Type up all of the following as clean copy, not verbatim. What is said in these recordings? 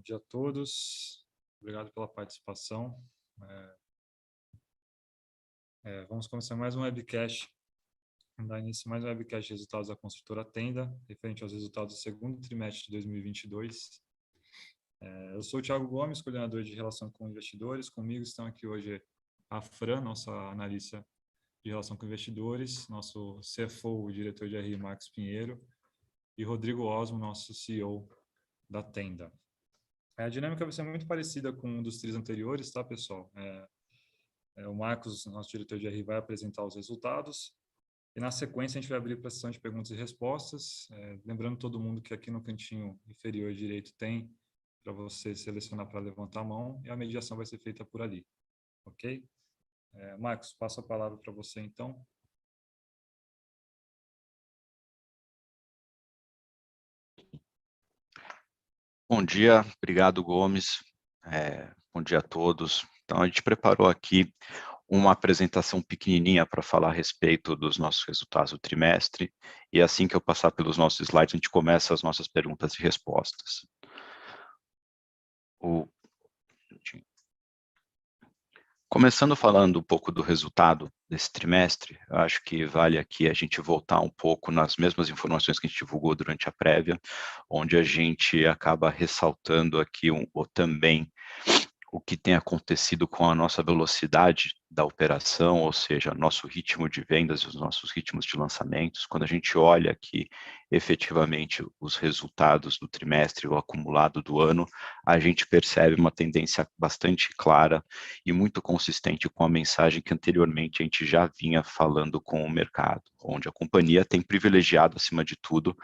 Bom dia a todos. Obrigado pela participação. Vamos começar mais um webcast. Dar início a mais um webcast de resultados da construtora Tenda, referente aos resultados do segundo trimestre de 2022. Eu sou o Thiago Gomes, coordenador de relação com investidores. Comigo estão aqui hoje a Fran, nossa analista de relação com investidores, nosso CFO, o diretor de RI, Marcos Pinheiro, e Rodrigo Osmo, nosso CEO da Tenda. A dinâmica vai ser muito parecida com um dos tris anteriores, tá, pessoal? O Marcos, nosso diretor de RI, vai apresentar os resultados e, na sequência, a gente vai abrir para a sessão de perguntas e respostas. Lembrando todo mundo que aqui no cantinho inferior direito tem para você selecionar para levantar a mão e a mediação vai ser feita por ali, ok? Marcos, passo a palavra para você, então. Bom dia, obrigado, Gomes. Bom dia a todos. Então, a gente preparou aqui uma apresentação pequenininha para falar a respeito dos nossos resultados do trimestre, e assim que eu passar pelos nossos slides, a gente começa as nossas perguntas e respostas. Começando falando um pouco do resultado desse trimestre, eu acho que vale aqui a gente voltar um pouco nas mesmas informações que a gente divulgou durante a prévia, onde a gente acaba ressaltando aqui também o que tem acontecido com a nossa velocidade da operação, ou seja, nosso ritmo de vendas e os nossos ritmos de lançamentos. Quando a gente olha aqui efetivamente os resultados do trimestre, o acumulado do ano, a gente percebe uma tendência bastante clara e muito consistente com a mensagem que anteriormente a gente já vinha falando com o mercado, onde a companhia tem privilegiado, acima de tudo,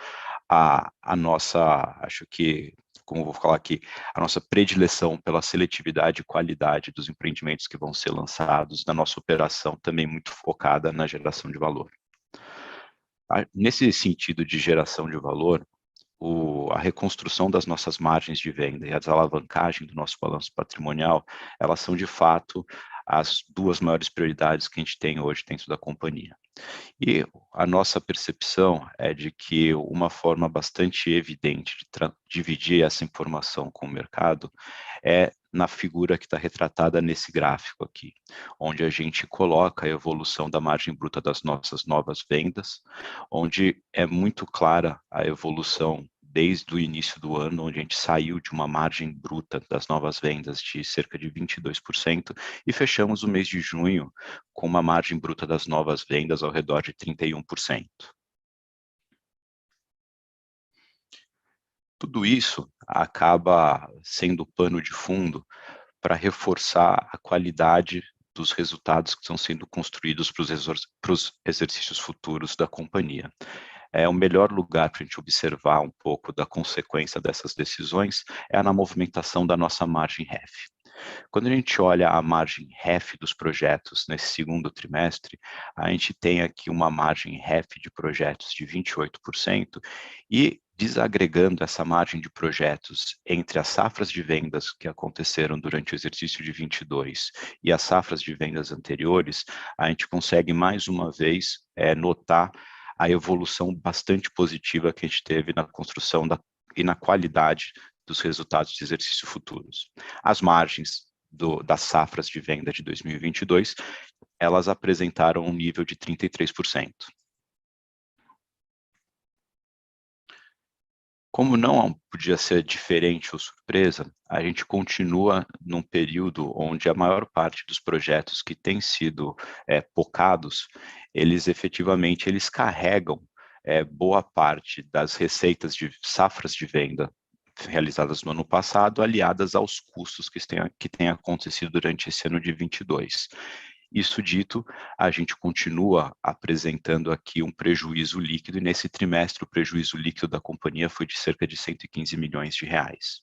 a nossa, acho que, como eu vou falar aqui, a nossa predileção pela seletividade e qualidade dos empreendimentos que vão ser lançados, da nossa operação também muito focada na geração de valor. Nesse sentido de geração de valor, a reconstrução das nossas margens de venda e a desalavancagem do nosso balanço patrimonial, elas são de fato as duas maiores prioridades que a gente tem hoje dentro da companhia. E a nossa percepção é de que uma forma bastante evidente de dividir essa informação com o mercado é na figura que está retratada nesse gráfico aqui, onde a gente coloca a evolução da margem bruta das nossas novas vendas, onde é muito clara a evolução desde o início do ano, onde a gente saiu de uma margem bruta das novas vendas de cerca de 22% e fechamos o mês de junho com uma margem bruta das novas vendas ao redor de 31%. Tudo isso acaba sendo pano de fundo para reforçar a qualidade dos resultados que estão sendo construídos para os exercícios futuros da companhia. O melhor lugar para a gente observar um pouco da consequência dessas decisões é na movimentação da nossa margem REF. Quando a gente olha a margem REF dos projetos nesse segundo trimestre, a gente tem aqui uma margem REF de projetos de 28% e desagregando essa margem de projetos entre as safras de vendas que aconteceram durante o exercício de 22 e as safras de vendas anteriores, a gente consegue mais uma vez notar a evolução bastante positiva que a gente teve na construção e na qualidade dos resultados de exercício futuros. As margens das safras de venda de 2022, elas apresentaram um nível de 33%. Como não podia ser diferente ou surpresa, a gente continua num período onde a maior parte dos projetos que têm sido focados, eles efetivamente carregam boa parte das receitas de safras de venda realizadas no ano passado, aliadas aos custos que têm acontecido durante esse ano de 22. Isso dito, a gente continua apresentando aqui um prejuízo líquido, e nesse trimestre o prejuízo líquido da companhia foi de cerca de 115 milhões de reais.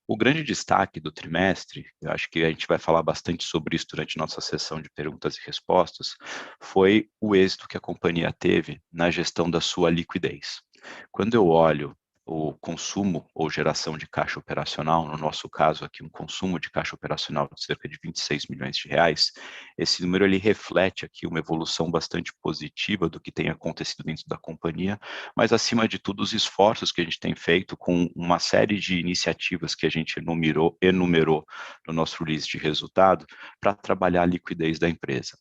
O grande destaque do trimestre, eu acho que a gente vai falar bastante sobre isso durante nossa sessão de perguntas e respostas, foi o êxito que a companhia teve na gestão da sua liquidez. Quando eu olho o consumo ou geração de caixa operacional, no nosso caso aqui um consumo de caixa operacional de cerca de 26 milhões de reais, esse número ele reflete aqui uma evolução bastante positiva do que tem acontecido dentro da companhia, mas acima de tudo os esforços que a gente tem feito com uma série de iniciativas que a gente enumerou no nosso release de resultado para trabalhar a liquidez da empresa.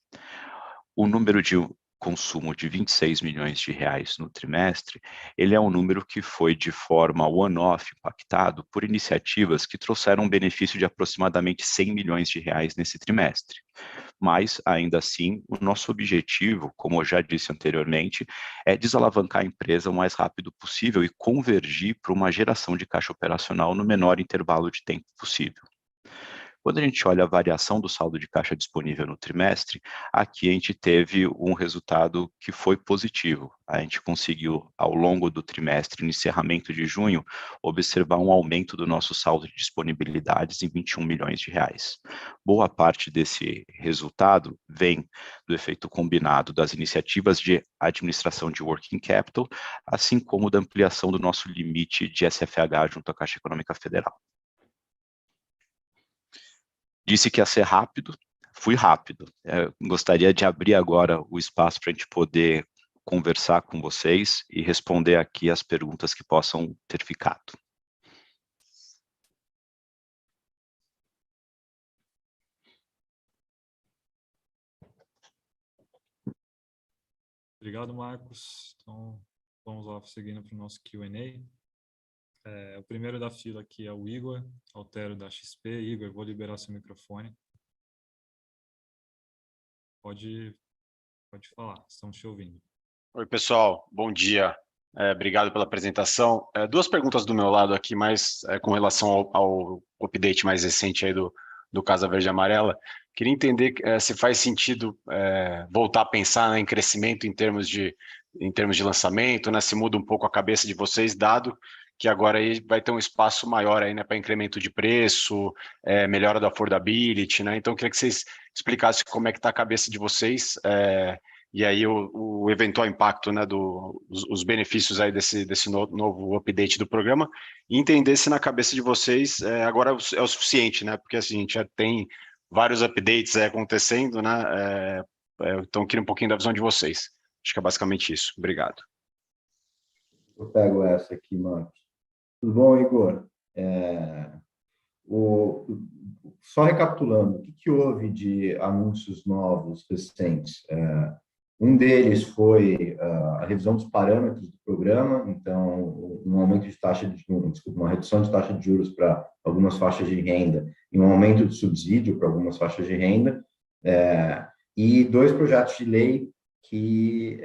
O número de consumo de 26 milhões de reais no trimestre, ele é um número que foi de forma one-off impactado por iniciativas que trouxeram um benefício de aproximadamente 100 milhões de reais nesse trimestre. Mas, ainda assim, o nosso objetivo, como eu já disse anteriormente, é desalavancar a empresa o mais rápido possível e convergir para uma geração de caixa operacional no menor intervalo de tempo possível. Quando a gente olha a variação do saldo de caixa disponível no trimestre, aqui a gente teve um resultado que foi positivo. A gente conseguiu, ao longo do trimestre, no encerramento de junho, observar um aumento do nosso saldo de disponibilidades em 21 milhões de reais. Boa parte desse resultado vem do efeito combinado das iniciativas de administração de working capital, assim como da ampliação do nosso limite de SFH junto à Caixa Econômica Federal. Disse que ia ser rápido, fui rápido. Gostaria de abrir agora o espaço para a gente poder conversar com vocês e responder aqui as perguntas que possam ter ficado. Obrigado, Marcos. Então, vamos lá, seguindo para o nosso Q&A. O primeiro da fila aqui é o Igor Altero, da XP. Igor, eu vou liberar seu microfone. Pode falar, estamos te ouvindo. Oi, pessoal, bom dia. Obrigado pela apresentação. Duas perguntas do meu lado aqui, mais com relação ao update mais recente aí do Casa Verde e Amarela. Queria entender se faz sentido voltar a pensar, né, em crescimento em termos de lançamento, né, se muda um pouco a cabeça de vocês, dado que agora aí vai ter um espaço maior aí, né, para incremento de preço, melhora da affordability, né? Então, eu queria que vocês explicassem como é que está a cabeça de vocês, e aí o eventual impacto, né, os benefícios aí desse novo update do programa, e entender se na cabeça de vocês agora é o suficiente, né? Porque assim, a gente já tem vários updates acontecendo, né? Então, eu queria um pouquinho da visão de vocês. Acho que é basicamente isso. Obrigado. Eu pego essa aqui, Marcos. Tudo bom, Igor? Só recapitulando, o que houve de anúncios novos recentes? Um deles foi a revisão dos parâmetros do programa, então, um aumento de taxa de juros, uma redução de taxa de juros para algumas faixas de renda e um aumento de subsídio para algumas faixas de renda, e dois projetos de lei que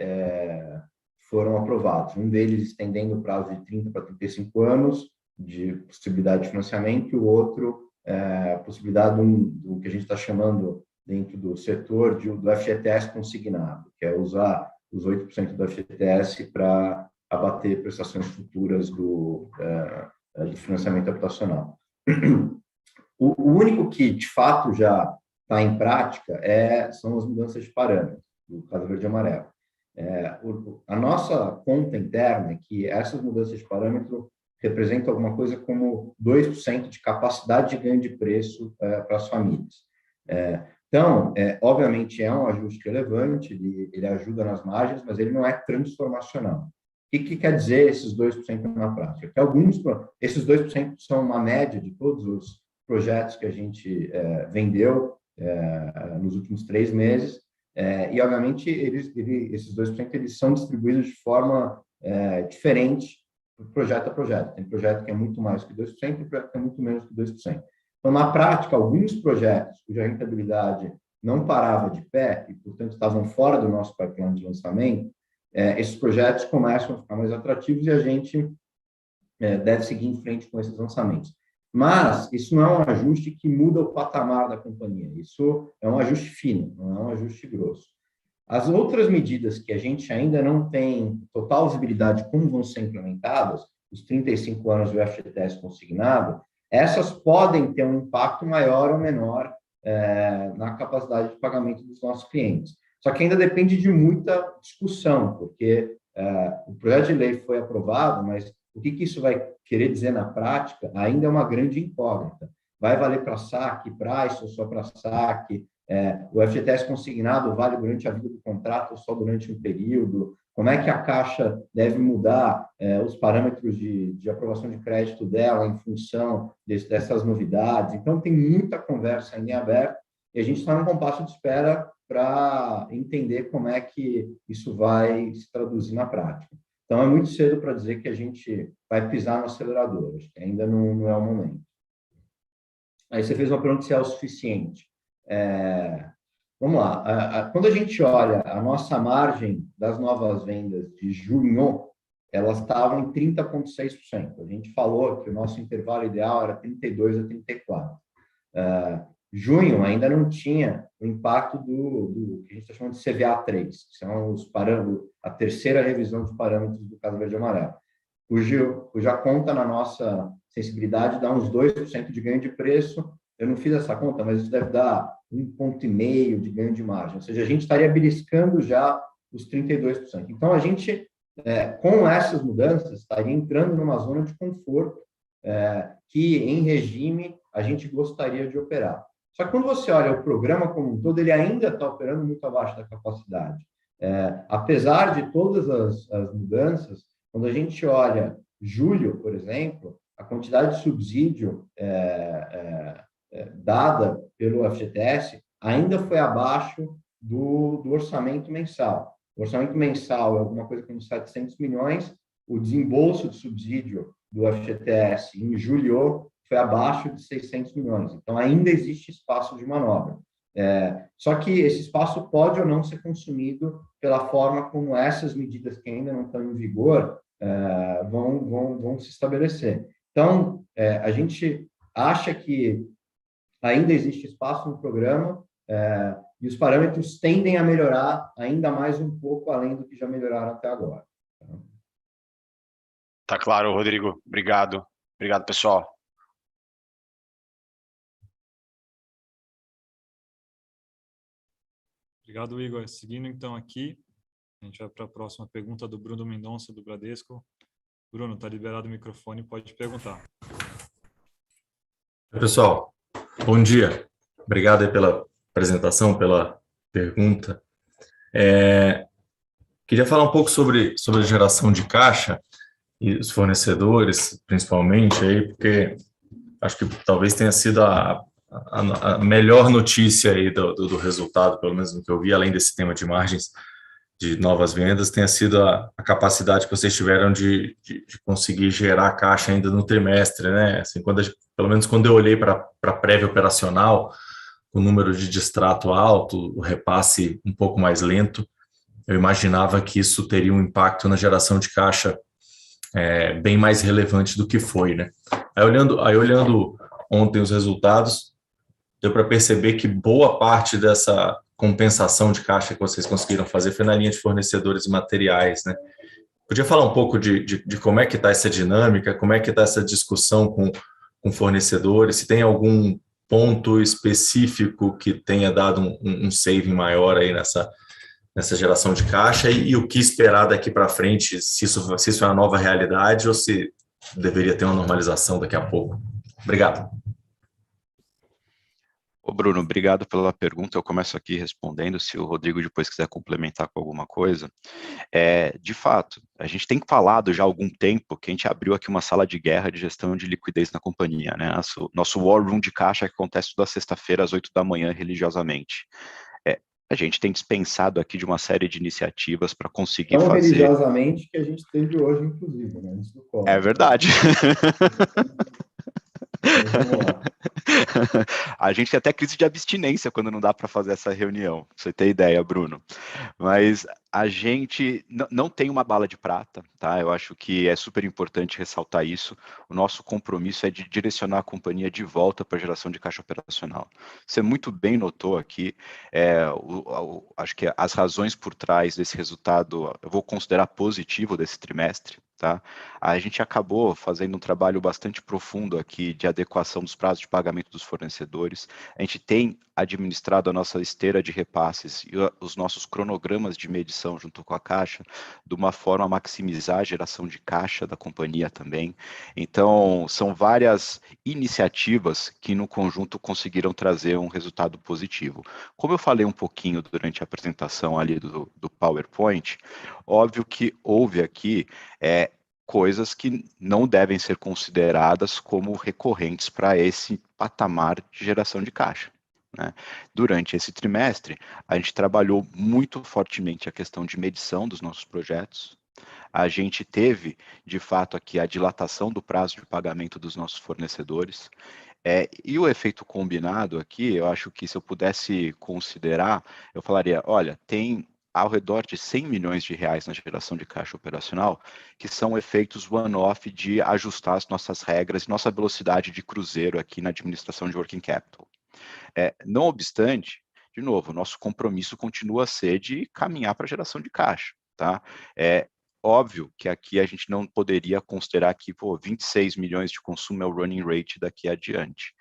foram aprovados. Um deles estendendo o prazo de 30 para 35 anos de possibilidade de financiamento, e o outro a possibilidade do que a gente está chamando dentro do setor do FGTS consignado, que é usar os 8% do FGTS para abater prestações futuras do financiamento habitacional. O único que, de fato, já está em prática são as mudanças de parâmetros do Casa Verde e Amarelo. A nossa conta interna é que essas mudanças de parâmetro representam alguma coisa como 2% de capacidade de ganho de preço para as famílias. Então, obviamente, é um ajuste relevante, ele ajuda nas margens, mas ele não é transformacional. O que quer dizer esses 2% na prática? Que esses 2% são uma média de todos os projetos que a gente vendeu nos últimos 3 meses, e, obviamente, esses 2% eles são distribuídos de forma diferente, projeto a projeto. Tem projeto que é muito mais que 2%, tem projeto que é muito menos que 2%. Então, na prática, alguns projetos cuja rentabilidade não parava de pé e, portanto, estavam fora do nosso pipeline de lançamento, esses projetos começam a ficar mais atrativos e a gente deve seguir em frente com esses lançamentos. Mas isso não é um ajuste que muda o patamar da companhia. Isso é um ajuste fino, não é um ajuste grosso. As outras medidas que a gente ainda não tem total visibilidade de como vão ser implementadas, os 35 anos do FGTS consignado, essas podem ter um impacto maior ou menor na capacidade de pagamento dos nossos clientes. Só que ainda depende de muita discussão, porque o projeto de lei foi aprovado, mas O que isso vai querer dizer na prática ainda é uma grande incógnita. Vai valer para saque, price ou só para saque? O FGTS consignado vale durante a vida do contrato ou só durante um período? Como é que a Caixa deve mudar os parâmetros de aprovação de crédito dela em função dessas novidades? Então, tem muita conversa ainda em aberto e a gente está num compasso de espera para entender como é que isso vai se traduzir na prática. Então, é muito cedo para dizer que a gente vai pisar no acelerador, acho que ainda não é o momento. Aí você fez uma pergunta se é o suficiente. Vamos lá. Quando a gente olha a nossa margem das novas vendas de junho, elas estavam em 30,6%. A gente falou que o nosso intervalo ideal era 32 a 34. Junho ainda não tinha o impacto do que a gente está chamando de CVA3, que são os parâmetros, a terceira revisão dos parâmetros do Casa Verde e Amarelo, cuja conta na nossa sensibilidade dá uns 2% de ganho de preço. Eu não fiz essa conta, mas isso deve dar 1,5 ponto de ganho de margem. Ou seja, a gente estaria beliscando já os 32%. Então, a gente, com essas mudanças, estaria entrando numa zona de conforto que, em regime, a gente gostaria de operar. Só que quando você olha o programa como um todo, ele ainda está operando muito abaixo da capacidade. Apesar de todas as mudanças, quando a gente olha julho, por exemplo, a quantidade de subsídio dada pelo FGTS ainda foi abaixo do orçamento mensal. O orçamento mensal é alguma coisa como 700 milhões, o desembolso de subsídio do FGTS em julho foi abaixo de 600 milhões. Então, ainda existe espaço de manobra. Só que esse espaço pode ou não ser consumido pela forma como essas medidas que ainda não estão em vigor vão se estabelecer. Então, a gente acha que ainda existe espaço no programa e os parâmetros tendem a melhorar ainda mais um pouco além do que já melhoraram até agora. Tá claro, Rodrigo. Obrigado. Obrigado, pessoal. Obrigado, Igor. Seguindo, então, aqui, a gente vai para a próxima pergunta do Bruno Mendonça, do Bradesco. Bruno, está liberado o microfone, pode perguntar. Pessoal, bom dia. Obrigado aí pela apresentação, pela pergunta. Queria falar um pouco sobre a geração de caixa e os fornecedores, principalmente, aí, porque acho que talvez tenha sido a melhor notícia aí do resultado, pelo menos no que eu vi, além desse tema de margens de novas vendas, tenha sido a capacidade que vocês tiveram de conseguir gerar caixa ainda no trimestre, né? Assim, pelo menos quando eu olhei para a prévia operacional, o número de distrato alto, o repasse um pouco mais lento, eu imaginava que isso teria um impacto na geração de caixa bem mais relevante do que foi, né? Aí olhando ontem os resultados, deu para perceber que boa parte dessa compensação de caixa que vocês conseguiram fazer foi na linha de fornecedores e materiais, né? Podia falar um pouco de como é que está essa dinâmica, como é que está essa discussão com fornecedores, se tem algum ponto específico que tenha dado um saving maior aí nessa geração de caixa e o que esperar daqui para frente, se isso é uma nova realidade ou se deveria ter uma normalização daqui a pouco. Obrigado. Ô Bruno, obrigado pela pergunta. Eu começo aqui respondendo, se o Rodrigo depois quiser complementar com alguma coisa. De fato, a gente tem falado já há algum tempo que a gente abriu aqui uma sala de guerra de gestão de liquidez na companhia, né? Nosso war room de caixa que acontece toda sexta-feira às 8 da manhã, religiosamente. A gente tem dispensado aqui de uma série de iniciativas para conseguir fazer... religiosamente que a gente teve hoje, inclusive, né? Antes do call. É verdade. Vamos lá. A gente tem até crise de abstinência quando não dá para fazer essa reunião, pra você ter ideia, Bruno. Mas a gente não tem uma bala de prata, tá? Eu acho que é super importante ressaltar isso. O nosso compromisso é de direcionar a companhia de volta para a geração de caixa operacional. Você muito bem notou aqui, acho que as razões por trás desse resultado, eu vou considerar positivo desse trimestre, tá? A gente acabou fazendo um trabalho bastante profundo aqui de adequação dos prazos de pagamento dos fornecedores. A gente tem administrado a nossa esteira de repasses e os nossos cronogramas de medição junto com a Caixa de uma forma a maximizar a geração de caixa da companhia também. Então, são várias iniciativas que no conjunto conseguiram trazer um resultado positivo. Como eu falei um pouquinho durante a apresentação ali do PowerPoint, óbvio que houve aqui coisas que não devem ser consideradas como recorrentes para esse patamar de geração de caixa, né? Durante esse trimestre, a gente trabalhou muito fortemente a questão de medição dos nossos projetos. A gente teve, de fato, aqui a dilatação do prazo de pagamento dos nossos fornecedores. E o efeito combinado aqui, eu acho que se eu pudesse considerar, eu falaria, olha, tem ao redor de 100 milhões de reais na geração de caixa operacional, que são efeitos one-off de ajustar as nossas regras e nossa velocidade de cruzeiro aqui na administração de working capital. Não obstante, de novo, nosso compromisso continua a ser de caminhar para a geração de caixa, tá? Óbvio que aqui a gente não poderia considerar que 26 milhões de consumo é o running rate daqui adiante,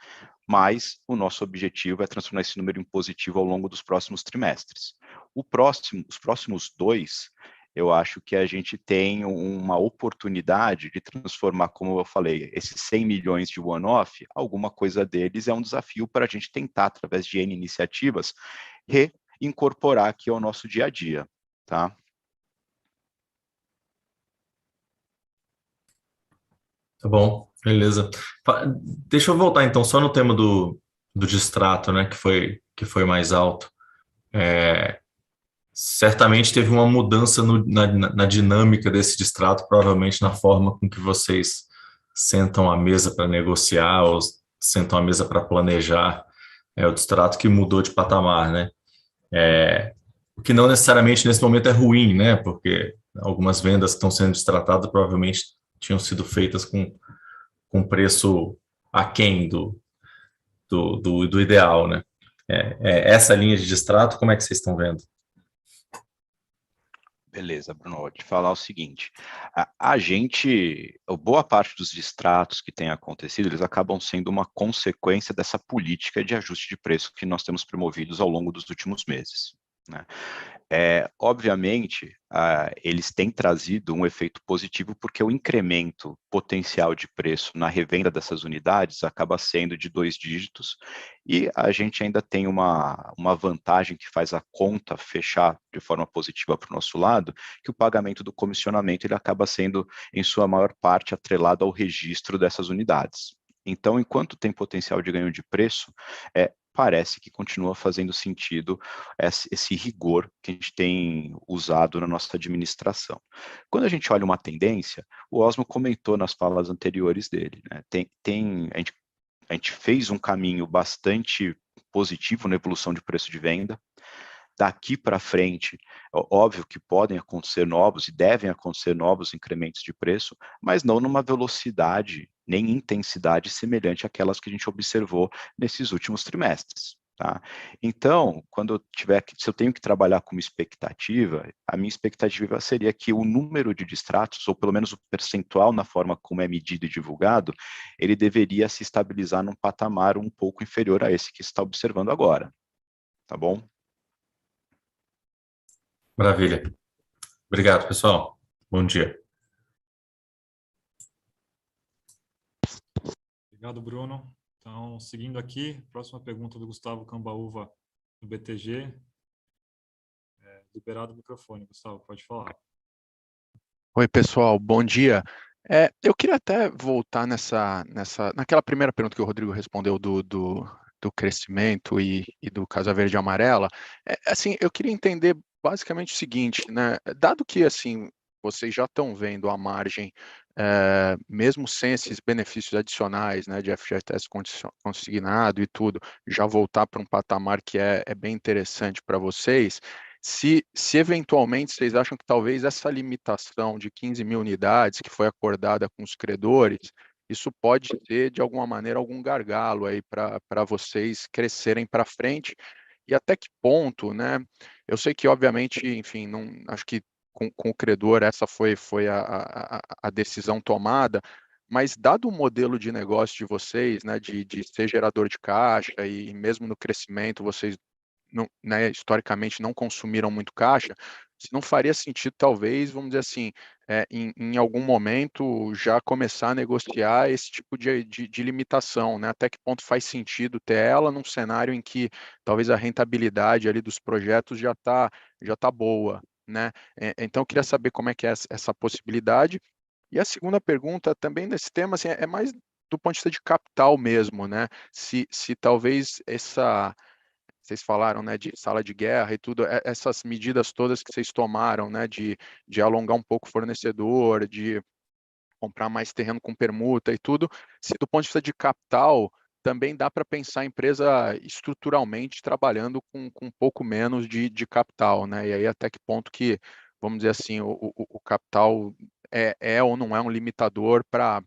mas o nosso objetivo é transformar esse número em positivo ao longo dos próximos trimestres. Os próximos 2, eu acho que a gente tem uma oportunidade de transformar, como eu falei, esses 100 milhões de one-off, alguma coisa deles é um desafio para a gente tentar, através de N iniciativas, reincorporar aqui ao nosso dia a dia, tá? Tá bom, beleza. Deixa eu voltar então só no tema do distrato, né, que foi mais alto. Certamente teve uma mudança na dinâmica desse distrato, provavelmente na forma com que vocês sentam à mesa para negociar ou sentam à mesa para planejar. O distrato que mudou de patamar, né? O que não necessariamente nesse momento é ruim, né? Porque algumas vendas que estão sendo distratadas provavelmente tinham sido feitas com preço aquém do ideal, né? Essa linha de distrato, como é que vocês estão vendo? Beleza, Bruno, vou te falar o seguinte, a gente, boa parte dos distratos que têm acontecido, eles acabam sendo uma consequência dessa política de ajuste de preço que nós temos promovidos ao longo dos últimos meses, né? Obviamente, eles têm trazido um efeito positivo porque o incremento potencial de preço na revenda dessas unidades acaba sendo de 2 dígitos e a gente ainda tem uma vantagem que faz a conta fechar de forma positiva para o nosso lado, que o pagamento do comissionamento ele acaba sendo, em sua maior parte, atrelado ao registro dessas unidades. Então, enquanto tem potencial de ganho de preço, parece que continua fazendo sentido esse rigor que a gente tem usado na nossa administração. Quando a gente olha uma tendência, o Osmo comentou nas falas anteriores dele, né? A gente fez um caminho bastante positivo na evolução de preço de venda. Daqui para frente, óbvio que podem acontecer novos e devem acontecer novos incrementos de preço, mas não numa velocidade nem intensidade semelhante àquelas que a gente observou nesses últimos trimestres, tá? Então, se eu tenho que trabalhar com uma expectativa, a minha expectativa seria que o número de distratos, ou pelo menos o percentual na forma como é medido e divulgado, ele deveria se estabilizar num patamar um pouco inferior a esse que se está observando agora, tá bom? Maravilha. Obrigado, pessoal. Bom dia. Obrigado, Bruno. Então, seguindo aqui, próxima pergunta do Gustavo Cambaúva, do BTG. Liberado o microfone, Gustavo, pode falar. Oi, pessoal, bom dia. Eu queria até voltar naquela primeira pergunta que o Rodrigo respondeu do crescimento e do Casa Verde e Amarela. Assim, eu queria entender basicamente o seguinte, né? Dado que assim vocês já estão vendo a margem, mesmo sem esses benefícios adicionais, né, de FGTS consignado e tudo, já voltar para um patamar que é bem interessante para vocês. Se eventualmente vocês acham que talvez essa limitação de 15 mil unidades que foi acordada com os credores, isso pode ter, de alguma maneira, algum gargalo aí para vocês crescerem para frente, e até que ponto, né? Eu sei que, obviamente, enfim, não, acho que com o credor, essa foi a decisão tomada, mas dado o modelo de negócio de vocês, né, de ser gerador de caixa e mesmo no crescimento vocês não, né, historicamente não consumiram muito caixa, se não faria sentido, talvez, vamos dizer assim, em algum momento já começar a negociar esse tipo de limitação, né? Até que ponto faz sentido ter ela num cenário em que talvez a rentabilidade ali dos projetos já tá boa, né? Então, eu queria saber como é que é essa possibilidade. E a segunda pergunta também nesse tema, assim, é mais do ponto de vista de capital mesmo, né? Se talvez vocês falaram, né, de sala de guerra e tudo, essas medidas todas que vocês tomaram, né, de alongar um pouco o fornecedor, de comprar mais terreno com permuta e tudo, se do ponto de vista de capital, também dá para pensar a empresa estruturalmente trabalhando com um pouco menos de capital, né, e aí até que ponto que, vamos dizer assim, o capital é ou não é um limitador para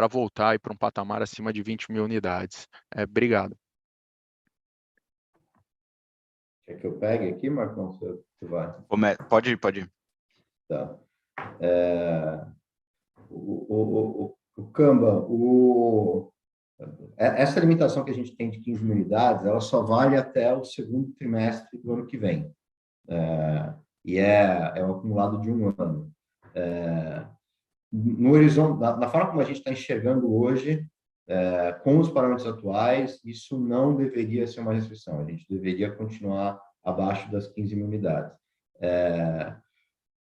voltar para um patamar acima de 20 mil unidades. Obrigado. Quer que eu pegue aqui, Marcão? Você vai. Pode ir. Tá. O Canva, essa limitação que a gente tem de 15 mil unidades, ela só vale até o segundo trimestre do ano que vem. E é o acumulado de um ano. No horizonte, da forma como a gente está enxergando hoje, com os parâmetros atuais, isso não deveria ser uma restrição. A gente deveria continuar abaixo das 15 mil unidades.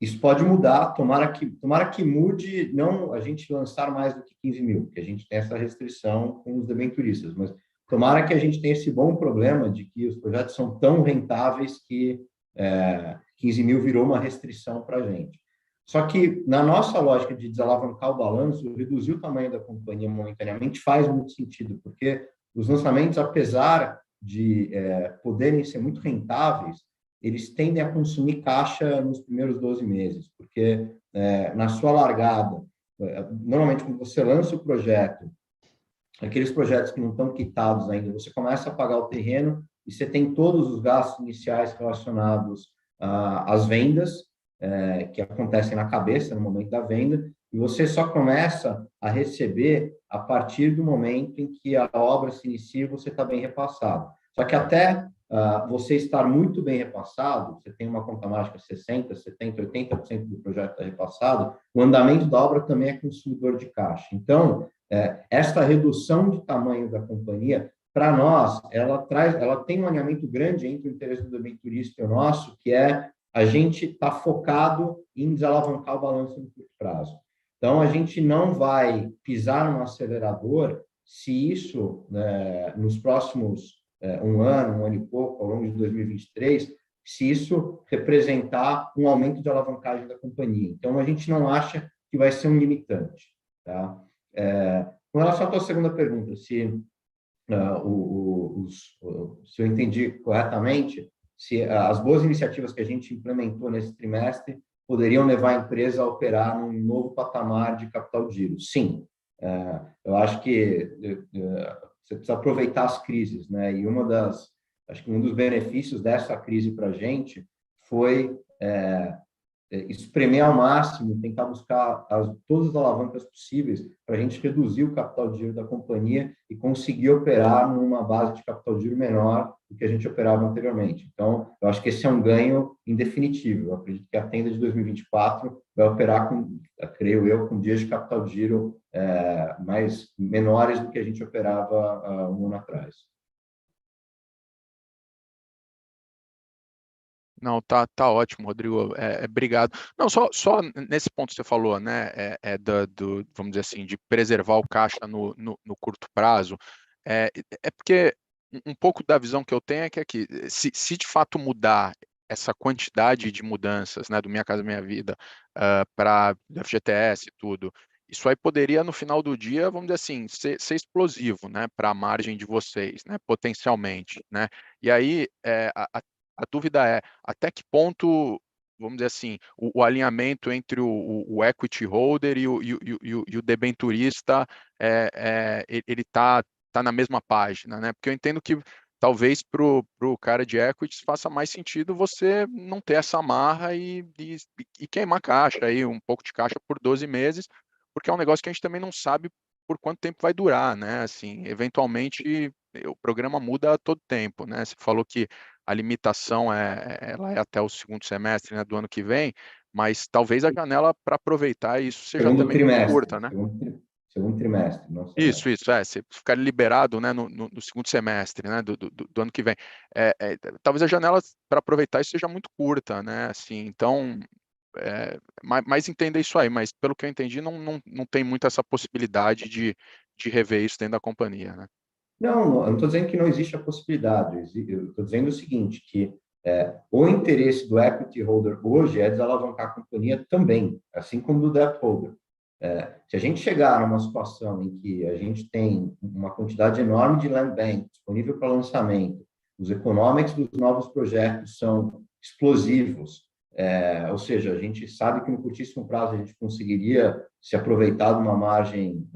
Isso pode mudar, tomara que mude, não a gente lançar mais do que 15 mil, porque a gente tem essa restrição com os debenturistas, mas tomara que a gente tenha esse bom problema de que os projetos são tão rentáveis que 15 mil virou uma restrição para a gente. Só que, na nossa lógica de desalavancar o balanço, reduzir o tamanho da companhia momentaneamente faz muito sentido, porque os lançamentos, apesar de poderem ser muito rentáveis, eles tendem a consumir caixa nos primeiros 12 meses, porque na sua largada, normalmente quando você lança o projeto, aqueles projetos que não estão quitados ainda, você começa a pagar o terreno e você tem todos os gastos iniciais relacionados às vendas, que acontecem na cabeça no momento da venda, e você só começa a receber a partir do momento em que a obra se inicia e você está bem repassado. Só que até você estar muito bem repassado, você tem uma conta mágica 60%, 70%, 80% do projeto está repassado, o andamento da obra também é consumidor de caixa. Então, essa redução de tamanho da companhia, para nós, ela tem um alinhamento grande entre o interesse do debenturista e o nosso, que é a gente está focado em desalavancar o balanço no curto prazo. Então, a gente não vai pisar no acelerador se isso, nos próximos um ano e pouco, ao longo de 2023, se isso representar um aumento de alavancagem da companhia. Então, a gente não acha que vai ser um limitante. Tá? Com relação à tua segunda pergunta, se eu entendi corretamente, se as boas iniciativas que a gente implementou nesse trimestre poderiam levar a empresa a operar num novo patamar de capital de giro. Sim, eu acho que você precisa aproveitar as crises, né? E acho que um dos benefícios dessa crise para a gente foi espremer ao máximo, tentar buscar todas as alavancas possíveis para a gente reduzir o capital de giro da companhia e conseguir operar numa base de capital de giro menor do que a gente operava anteriormente. Então, eu acho que esse é um ganho indefinível. Eu acredito que a Tenda de 2024 vai operar creio eu, com dias de capital de giro mais menores do que a gente operava um ano atrás. Não, tá ótimo, Rodrigo. Obrigado. Não, só nesse ponto que você falou, né? Vamos dizer assim, de preservar o caixa no curto prazo. Porque um pouco da visão que eu tenho é que se de fato mudar essa quantidade de mudanças, né, do Minha Casa Minha Vida para FGTS e tudo, isso aí poderia, no final do dia, vamos dizer assim, ser explosivo, né, para a margem de vocês, né, potencialmente, né? E aí, a dúvida é até que ponto, vamos dizer assim, o alinhamento entre o equity holder e o debenturista ele está na mesma página, né? Porque eu entendo que talvez para o cara de equities faça mais sentido você não ter essa amarra e queimar caixa, aí, um pouco de caixa por 12 meses, porque é um negócio que a gente também não sabe por quanto tempo vai durar, né? Assim, eventualmente o programa muda a todo tempo, né? Você falou que a limitação ela é até o segundo semestre, né, do ano que vem, mas talvez a janela para aproveitar isso seja Segundo também muito trimestre, curta, né? segundo trimestre, não Isso, semestre. você ficar liberado, né, no segundo semestre, né, do ano que vem. Talvez a janela para aproveitar isso seja muito curta, né, assim, então, mas entenda isso aí, mas pelo que eu entendi, não tem muito essa possibilidade de rever isso dentro da companhia, né? Não, eu não estou dizendo que não existe a possibilidade. Eu estou dizendo o seguinte, que o interesse do equity holder hoje é desalavancar a companhia também, assim como do debt holder. Se a gente chegar numa situação em que a gente tem uma quantidade enorme de land bank disponível para lançamento, os economics dos novos projetos são explosivos, ou seja, a gente sabe que no curtíssimo prazo a gente conseguiria se aproveitar de uma margem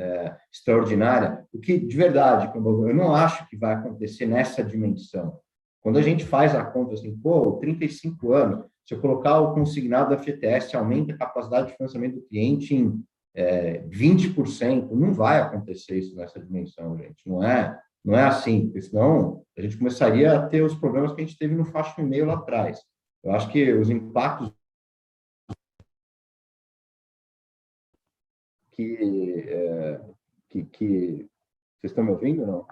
extraordinária, o que, de verdade, eu não acho que vai acontecer nessa dimensão. Quando a gente faz a conta assim, 35 anos, se eu colocar o consignado da FGTS, aumenta a capacidade de financiamento do cliente em 20%, não vai acontecer isso nessa dimensão, gente. Não é assim, porque senão a gente começaria a ter os problemas que a gente teve no faixa e-mail lá atrás. Eu acho que os impactos que vocês estão me ouvindo, não?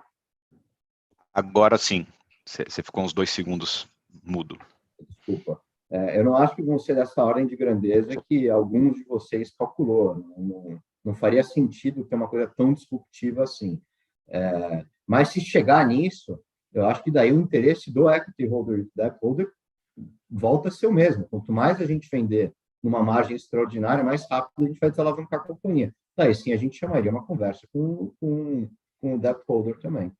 Agora sim, você ficou uns 2 segundos mudo. Desculpa. Eu não acho que vão ser dessa ordem de grandeza que alguns de vocês calculou. Não faria sentido ter uma coisa tão disruptiva assim. Mas se chegar nisso, eu acho que daí o interesse do equity holder e do debt holder volta a ser o mesmo. Quanto mais a gente vender numa margem extraordinária, mais rápido a gente vai desalavancar a companhia. Daí sim a gente chamaria uma conversa com o debt holder também.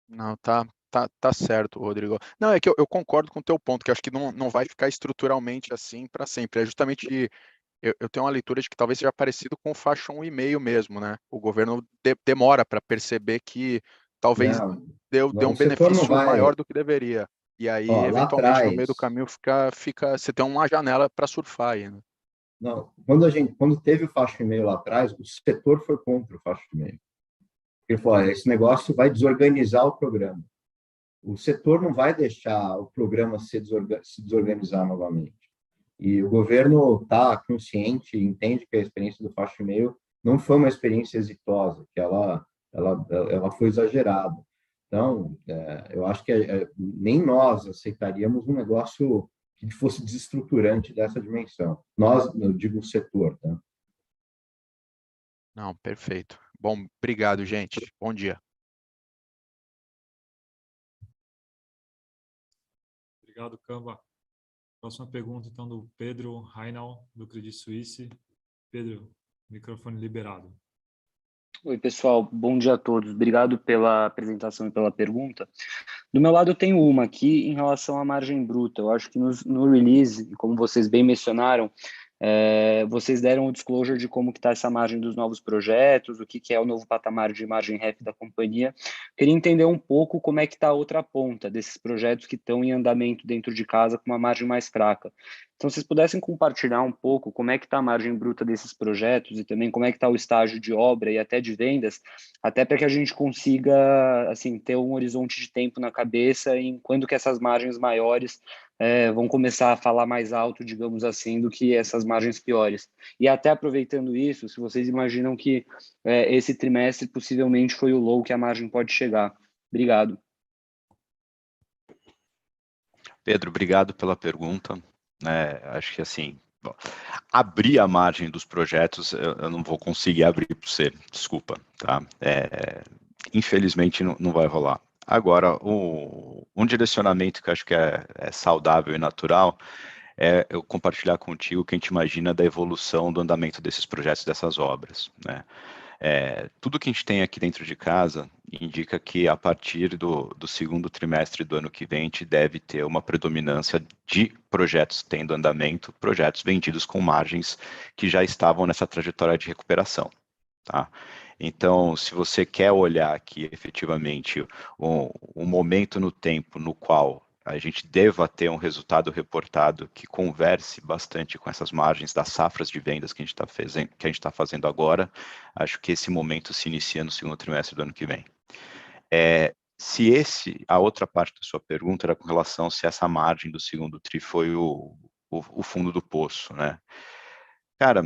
Não, tá certo, Rodrigo. Não, é que eu concordo com o teu ponto, que eu acho que não vai ficar estruturalmente assim para sempre. É justamente, eu tenho uma leitura de que talvez seja parecido com o faixa 1,5 mesmo, né? O governo demora para perceber que talvez deu um o setor não benefício vai... maior do que deveria. E aí, lá eventualmente, no meio do atrás... caminho, você tem uma janela para surfar aí, né? Não, quando teve o faixa e-mail lá atrás, o setor foi contra o faixa e-mail. Ele falou, esse negócio vai desorganizar o programa. O setor não vai deixar o programa se desorganizar novamente. E o governo está consciente, entende que a experiência do faixa e-mail não foi uma experiência exitosa, que ela foi exagerada. Então, eu acho que nem nós aceitaríamos um negócio que fosse desestruturante dessa dimensão. Nós, eu digo o setor, tá? Não, perfeito. Bom, obrigado, gente. Bom dia. Obrigado, Camba. Próxima pergunta, então, do Pedro Reinal, do Credit Suisse. Pedro, microfone liberado. Oi, pessoal. Bom dia a todos. Obrigado pela apresentação e pela pergunta. Do meu lado, eu tenho uma aqui em relação à margem bruta. Eu acho que no release, como vocês bem mencionaram, vocês deram o disclosure de como que está essa margem dos novos projetos, o que é o novo patamar de margem REF da companhia. Queria entender um pouco como é que está a outra ponta desses projetos que estão em andamento dentro de casa com uma margem mais fraca. Então, se vocês pudessem compartilhar um pouco como é que está a margem bruta desses projetos e também como é que está o estágio de obra e até de vendas, até para que a gente consiga assim, ter um horizonte de tempo na cabeça em quando que essas margens maiores vão começar a falar mais alto, digamos assim, do que essas margens piores. E até aproveitando isso, se vocês imaginam que esse trimestre possivelmente foi o low que a margem pode chegar. Obrigado. Pedro, obrigado pela pergunta. Acho que assim, abrir a margem dos projetos, eu não vou conseguir abrir para você, desculpa, tá? Infelizmente não vai rolar. Agora, um direcionamento que eu acho que é saudável e natural é eu compartilhar contigo o que a gente imagina da evolução do andamento desses projetos, dessas obras, né? Tudo que a gente tem aqui dentro de casa indica que a partir do segundo trimestre do ano que vem a gente deve ter uma predominância de projetos tendo andamento, projetos vendidos com margens que já estavam nessa trajetória de recuperação. tá? Então, se você quer olhar aqui efetivamente um momento no tempo no qual a gente deva ter um resultado reportado que converse bastante com essas margens das safras de vendas que a gente está fazendo agora, acho que esse momento se inicia no segundo trimestre do ano que vem. A outra parte da sua pergunta era com relação se essa margem do segundo tri foi o fundo do poço, né? Cara,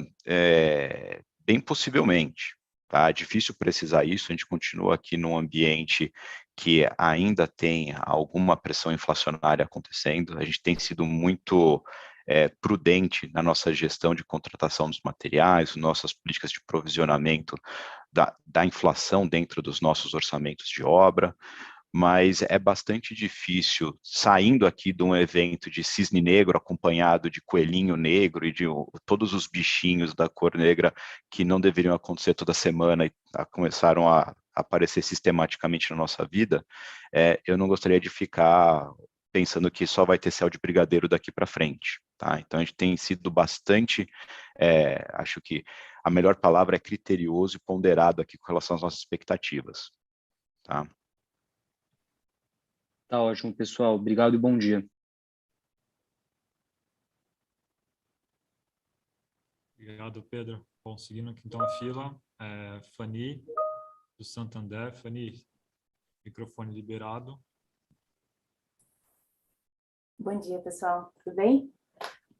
bem possivelmente, tá? É difícil precisar isso, a gente continua aqui num ambiente que ainda tem alguma pressão inflacionária acontecendo, a gente tem sido muito prudente na nossa gestão de contratação dos materiais, nossas políticas de provisionamento da inflação dentro dos nossos orçamentos de obra, mas é bastante difícil, saindo aqui de um evento de cisne negro acompanhado de coelhinho negro e de todos os bichinhos da cor negra que não deveriam acontecer toda semana e começaram a aparecer sistematicamente na nossa vida, eu não gostaria de ficar pensando que só vai ter céu de brigadeiro daqui para frente, tá? Então a gente tem sido bastante, acho que a melhor palavra é criterioso e ponderado aqui com relação às nossas expectativas, tá? Tá ótimo, pessoal. Obrigado e bom dia. Obrigado, Pedro. Bom, seguindo aqui então a fila, Fanny, do Santander. Fanny, microfone liberado. Bom dia, pessoal. Tudo bem?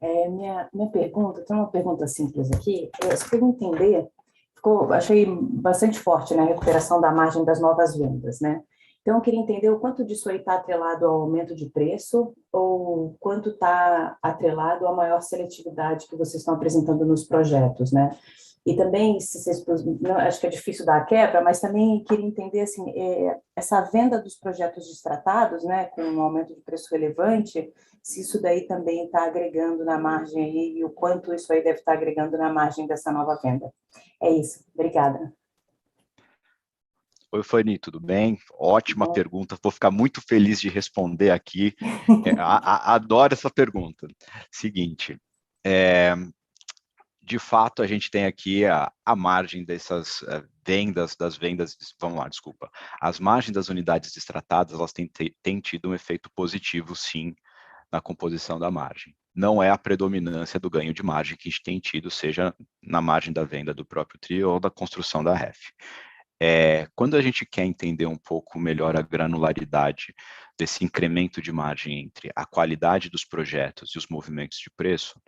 Minha pergunta, tem uma pergunta simples aqui. Eu só queria entender, achei bastante forte, né, a recuperação da margem das novas vendas, né? Então, eu queria entender o quanto disso aí está atrelado ao aumento de preço ou quanto está atrelado à maior seletividade que vocês estão apresentando nos projetos, né? E também, não, acho que é difícil dar a quebra, mas também queria entender, assim, essa venda dos projetos destratados, né, com um aumento de preço relevante, se isso daí também está agregando na margem aí e o quanto isso aí deve estar agregando na margem dessa nova venda. É isso. Obrigada. Oi, Fanny, tudo bem? Ótima pergunta, vou ficar muito feliz de responder aqui. Adoro essa pergunta. Seguinte, de fato, a gente tem aqui a margem dessas vendas, vamos lá, desculpa. As margens das unidades destratadas, elas têm tido um efeito positivo, sim, na composição da margem. Não é a predominância do ganho de margem que a gente tem tido, seja na margem da venda do próprio TRI ou da construção da REF. Quando a gente quer entender um pouco melhor a granularidade desse incremento de margem entre a qualidade dos projetos e os movimentos de preço,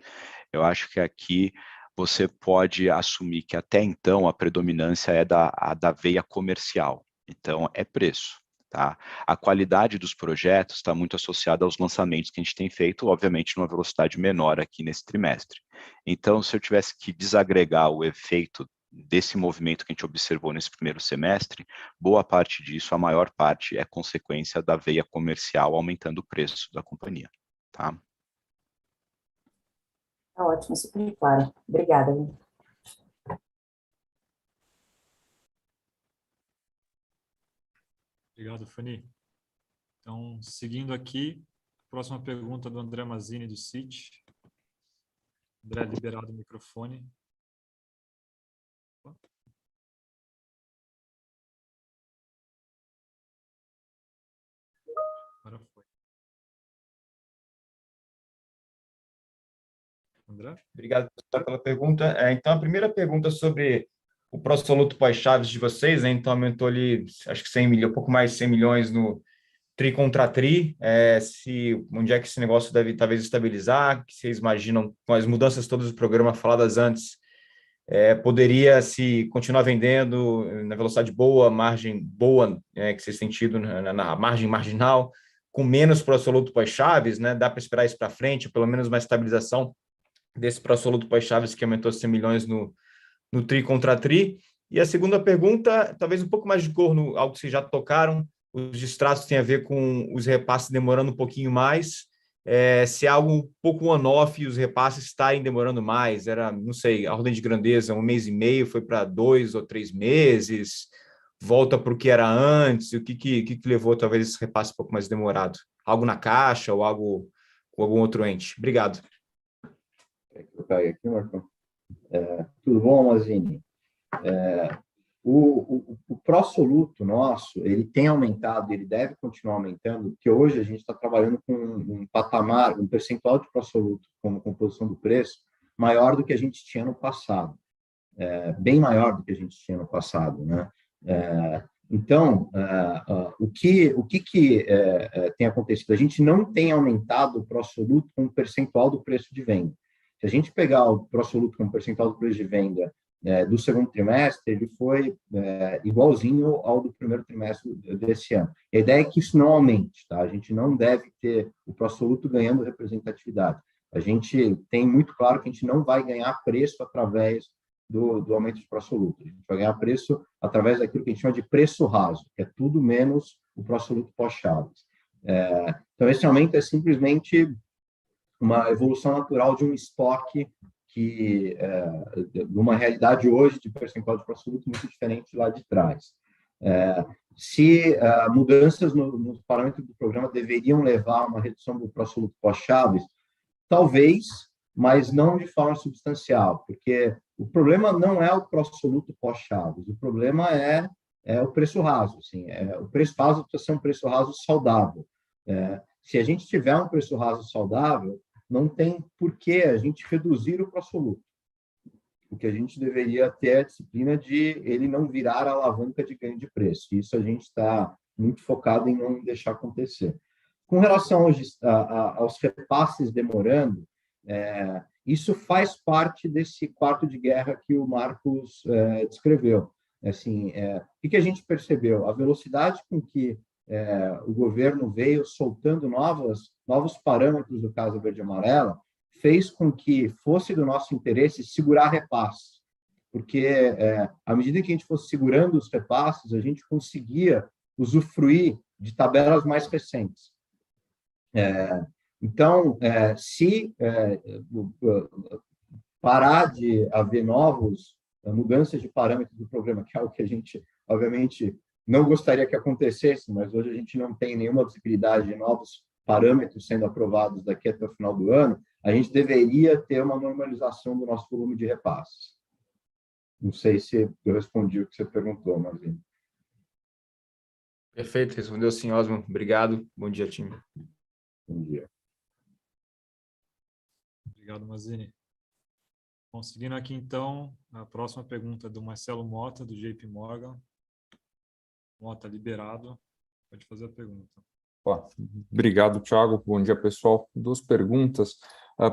eu acho que aqui você pode assumir que até então a predominância é da veia comercial, então é preço. Tá? A qualidade dos projetos está muito associada aos lançamentos que a gente tem feito, obviamente, numa velocidade menor aqui nesse trimestre. Então, se eu tivesse que desagregar o efeito desse movimento que a gente observou nesse primeiro semestre, boa parte disso, a maior parte, é consequência da veia comercial aumentando o preço da companhia. Tá? Tá ótimo, super claro. Obrigada. Obrigado, Fanny. Então, seguindo aqui, próxima pergunta do André Mazzini, do Citi. André, liberado o microfone. Agora foi. André? Obrigado pela pergunta. Então, a primeira pergunta sobre o pró-soluto pós-chaves de vocês, né? Então, aumentou ali, acho que 100 milhões, um pouco mais de 100 milhões no tri contra tri. Onde é que esse negócio deve talvez estabilizar? Que vocês imaginam, com as mudanças todas do programa faladas antes, poderia se continuar vendendo na velocidade boa, margem boa, que vocês têm tido na margem marginal, com menos pró-soluto pós-chaves, né? Dá para esperar isso para frente, pelo menos uma estabilização desse pró-soluto pós-chaves que aumentou 100 milhões no tri contra tri. E a segunda pergunta, talvez um pouco mais de cor, algo que vocês já tocaram, os distratos têm a ver com os repasses demorando um pouquinho mais, se é algo um pouco on-off e os repasses estarem demorando mais, era, não sei, a ordem de grandeza, 1 mês e meio, foi para 2 ou 3 meses, volta para o que era antes, o que levou talvez esse repasse um pouco mais demorado? Algo na caixa ou algo com algum outro ente? Obrigado. Eu caio aqui, Marcão. Tudo bom, Mazzini? O pró-soluto nosso, ele tem aumentado, ele deve continuar aumentando, porque hoje a gente está trabalhando com um patamar, um percentual de pró-soluto como composição do preço maior do que a gente tinha no passado, bem maior do que a gente tinha no passado, né? Então, o que tem acontecido? A gente não tem aumentado o pró-soluto como percentual do preço de venda. Se a gente pegar o pró-soluto como percentual do preço de venda do segundo trimestre, ele foi igualzinho ao do primeiro trimestre desse ano. A ideia é que isso não aumente, tá? A gente não deve ter o pró-soluto ganhando representatividade. A gente tem muito claro que a gente não vai ganhar preço através do aumento de pró-soluto. A gente vai ganhar preço através daquilo que a gente chama de preço raso, que é tudo menos o pró-soluto pós-chaves. Então, esse aumento é simplesmente uma evolução natural de um estoque que, numa realidade hoje de percentual de pró-soluto muito diferente lá de trás. Se mudanças nos parâmetros do programa deveriam levar a uma redução do pró-soluto pós-chaves, talvez, mas não de forma substancial, porque o problema não é o pró-soluto pós-chaves, o problema é o preço raso. Assim, o preço raso precisa ser um preço raso saudável. Se a gente tiver um preço raso saudável, não tem por que a gente reduzir o pró-soluto. O que a gente deveria ter é a disciplina de ele não virar a alavanca de ganho de preço. Isso a gente está muito focado em não deixar acontecer. Com relação aos repasses demorando, isso faz parte desse quarto de guerra que o Marcos descreveu. Assim, o que a gente percebeu? A velocidade com que o governo veio soltando novos parâmetros do Casa Verde e Amarela fez com que fosse do nosso interesse segurar repasses, porque à medida que a gente fosse segurando os repasses, a gente conseguia usufruir de tabelas mais recentes. Então, se parar de haver mudanças de parâmetros do programa, que é algo que a gente, obviamente, não gostaria que acontecesse, mas hoje a gente não tem nenhuma visibilidade de novos parâmetros sendo aprovados daqui até o final do ano, a gente deveria ter uma normalização do nosso volume de repasses. Não sei se eu respondi o que você perguntou, Marzinho. Perfeito, respondeu sim, Osmo. Obrigado. Bom dia, time. Bom dia. Obrigado, Mazini. Bom, seguindo aqui, então, a próxima pergunta é do Marcelo Mota, do JP Morgan. Mota, liberado. Pode fazer a pergunta. Obrigado, Thiago. Bom dia, pessoal. Duas perguntas.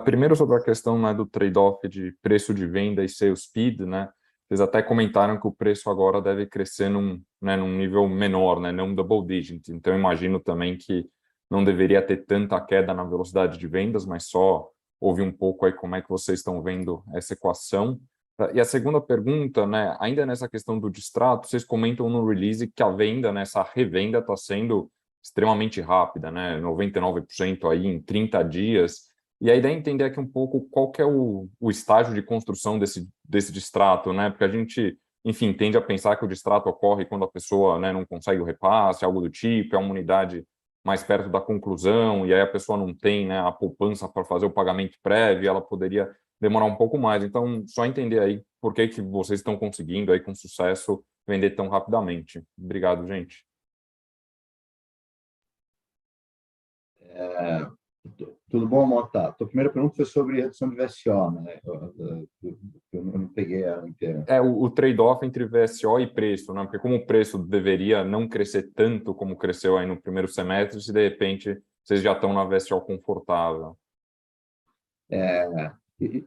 Primeiro, sobre a questão, né, do trade-off de preço de venda e sales speed, né? Vocês até comentaram que o preço agora deve crescer num nível menor, né, não double digit. Então, imagino também que não deveria ter tanta queda na velocidade de vendas, mas só ouvir um pouco aí como é que vocês estão vendo essa equação. E a segunda pergunta, né, ainda nessa questão do distrato, vocês comentam no release que a venda, né, essa revenda está sendo extremamente rápida, né, 99% aí em 30 dias. E a ideia é entender aqui um pouco qual que é o estágio de construção desse distrato, né, porque a gente, enfim, tende a pensar que o distrato ocorre quando a pessoa, né, não consegue o repasse, algo do tipo, é uma unidade mais perto da conclusão, e aí a pessoa não tem, né, a poupança para fazer o pagamento prévio, ela poderia demorar um pouco mais. Então, só entender aí por que vocês estão conseguindo aí com sucesso vender tão rapidamente. Obrigado, gente. Tudo bom, Mota? A primeira pergunta foi sobre redução de VSO, né? Eu não peguei ela inteira. O trade-off entre VSO e preço, né? Porque como o preço deveria não crescer tanto como cresceu aí no primeiro semestre, se de repente vocês já estão na VSO confortável.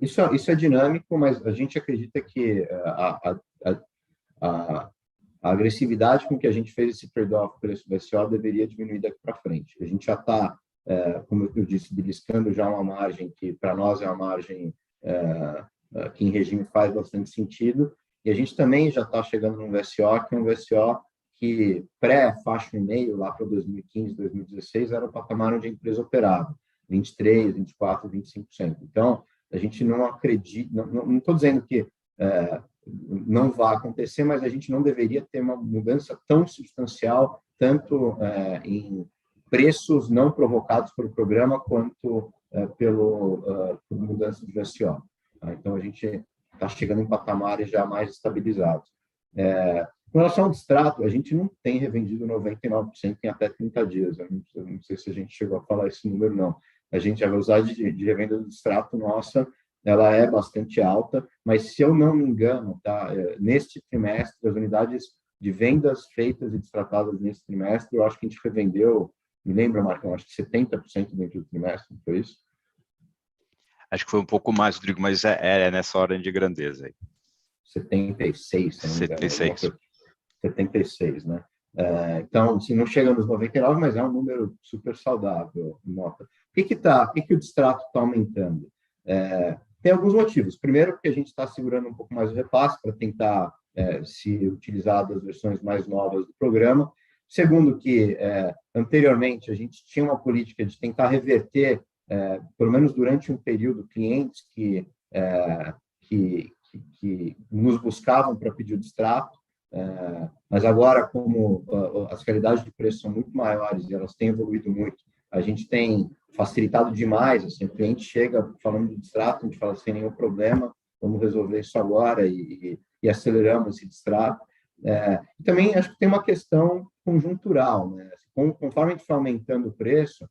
Isso é dinâmico, mas a gente acredita que a agressividade com que a gente fez esse trade-off preço-VSO deveria diminuir daqui para frente. A gente já está, como eu disse, beliscando já uma margem que, para nós, é uma margem que em regime faz bastante sentido, e a gente também já está chegando num VSO, que é um VSO que, pré-faixa 1,5, lá para 2015, 2016, era o patamar onde a empresa operava, 23%, 24%, 25%. Então, a gente não acredita, não estou dizendo que não vai acontecer, mas a gente não deveria ter uma mudança tão substancial, tanto em preços não provocados pelo programa, quanto por mudança de VSO. Tá? Então, a gente está chegando em patamares já mais estabilizados. Com relação ao distrato, a gente não tem revendido 99% em até 30 dias. Eu não sei se a gente chegou a falar esse número, não. A velocidade de revenda do distrato nossa, ela é bastante alta, mas se eu não me engano, tá, neste trimestre, as unidades de vendas feitas e distratadas nesse trimestre, eu acho que a gente revendeu, me lembra, Marcão, acho que 70% dentro do trimestre, não foi isso? Acho que foi um pouco mais, Rodrigo, mas é nessa ordem de grandeza aí. 76, se não me engano. 76. 76, né? Então, se não chega nos 99, mas é um número super saudável, nota. Por que o distrato está aumentando? Tem alguns motivos. Primeiro, porque a gente está segurando um pouco mais o repasse para tentar se utilizar das versões mais novas do programa. Segundo, que anteriormente a gente tinha uma política de tentar reverter, pelo menos durante um período, clientes que nos buscavam para pedir o distrato, mas agora, como as realidades de preço são muito maiores e elas têm evoluído muito, a gente tem facilitado demais, assim, o cliente chega falando de distrato, a gente fala sem nenhum problema, vamos resolver isso agora e aceleramos esse distrato. E também acho que tem uma questão conjuntural, né? Conforme a gente vai aumentando o preço,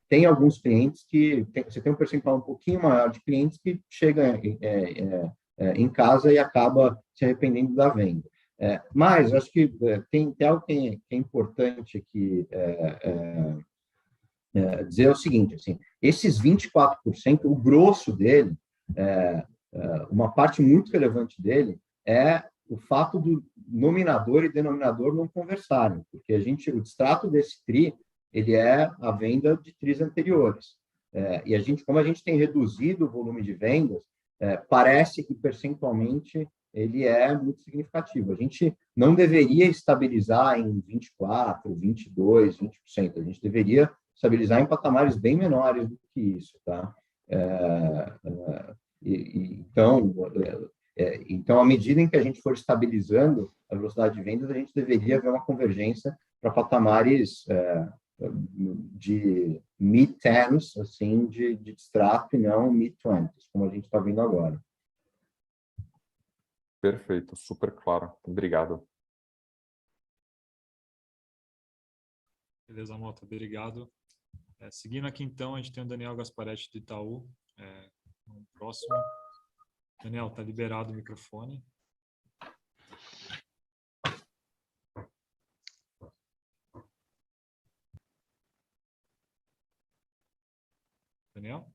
tem alguns clientes que você tem um percentual um pouquinho maior de clientes que chega em casa e acaba se arrependendo da venda. Mas acho que tem algo que é importante aqui dizer o seguinte, assim, esses 24%, o grosso dele, uma parte muito relevante dele é o fato do nominador e denominador não conversarem, porque o distrato desse TRI, ele é a venda de TRIs anteriores. E como a gente tem reduzido o volume de vendas, parece que percentualmente ele é muito significativo. A gente não deveria estabilizar em 24%, 22%, 20%. A gente deveria estabilizar em patamares bem menores do que isso, tá? Então, à medida em que a gente for estabilizando a velocidade de vendas, a gente deveria ver uma convergência para patamares de mid-tens, assim, de distrato, e não mid-20s, como a gente está vendo agora. Perfeito, super claro. Obrigado. Beleza, Mota, obrigado. Seguindo aqui, então, a gente tem o Daniel Gasparetti do Itaú. No próximo. Daniel, está liberado o microfone. Daniel?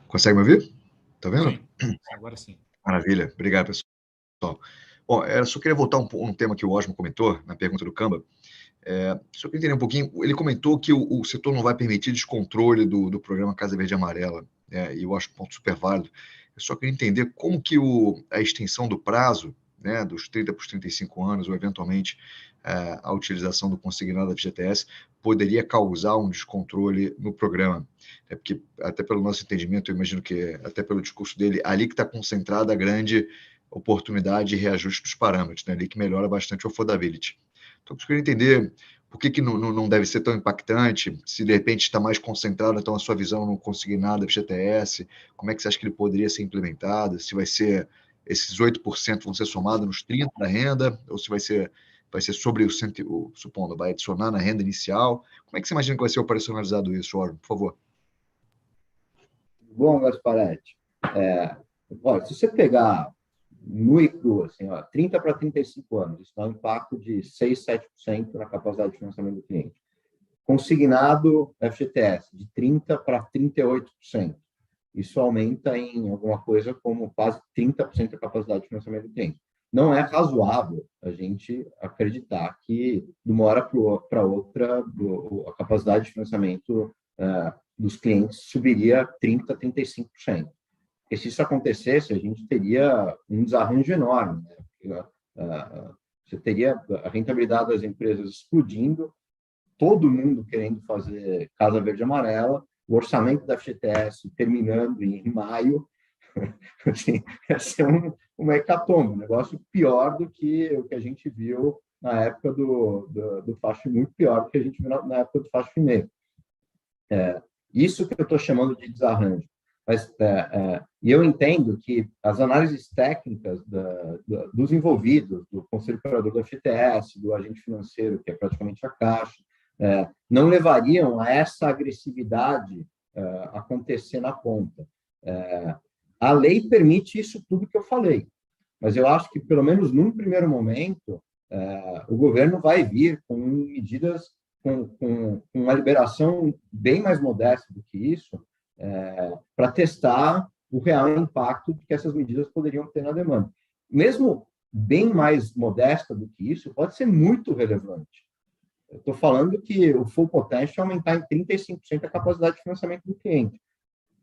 Consegue me ouvir? Tá vendo? Sim, agora sim. Maravilha, obrigado, pessoal. Bom, eu só queria voltar um tema que o Osmo comentou na pergunta do Canva. Só para entender um pouquinho, ele comentou que o setor não vai permitir descontrole do programa Casa Verde e Amarela, e eu acho um ponto super válido. Eu só queria entender como que a extensão do prazo, né, dos 30 para os 35 anos, ou eventualmente a utilização do consignado da FGTS, poderia causar um descontrole no programa. Porque, até pelo nosso entendimento, eu imagino que, até pelo discurso dele, ali que está concentrada a grande oportunidade de reajuste dos parâmetros, né, ali que melhora bastante o affordability. Então, eu queria entender por que não deve ser tão impactante, se de repente está mais concentrado, então a sua visão não conseguir nada do FGTS, como é que você acha que ele poderia ser implementado, se vai ser esses 8% vão ser somados nos 30% da renda, ou se vai ser sobre supondo, vai adicionar na renda inicial, como é que você imagina que vai ser operacionalizado isso, Orlando, por favor? Bom, Gasparetti, olha, se você pegar nu e cru, assim, 30 para 35 anos, isso dá um impacto de 6, 7% na capacidade de financiamento do cliente. Consignado FGTS, de 30 para 38%. Isso aumenta em alguma coisa como quase 30% da capacidade de financiamento do cliente. Não é razoável a gente acreditar que, de uma hora para outra, a capacidade de financiamento dos clientes subiria 30%, 35%. Porque se isso acontecesse, a gente teria um desarranjo enorme, né? Você teria a rentabilidade das empresas explodindo, todo mundo querendo fazer Casa Verde e Amarela, o orçamento da FGTS terminando em maio, assim, ia ser uma hecatombe, um negócio pior do que o que a gente viu na época do FASF, muito pior do que a gente viu na época do FASF. Isso que eu estou chamando de desarranjo. Mas, e eu entendo que as análises técnicas dos envolvidos, do Conselho Operador da FGTS, do agente financeiro, que é praticamente a Caixa, não levariam a essa agressividade acontecer na ponta. A lei permite isso tudo que eu falei, mas eu acho que, pelo menos num primeiro momento, o governo vai vir com medidas, com uma liberação bem mais modesta do que isso, para testar o real impacto que essas medidas poderiam ter na demanda. Mesmo bem mais modesta do que isso, pode ser muito relevante. Eu estou falando que o full potential aumentar em 35% a capacidade de financiamento do cliente.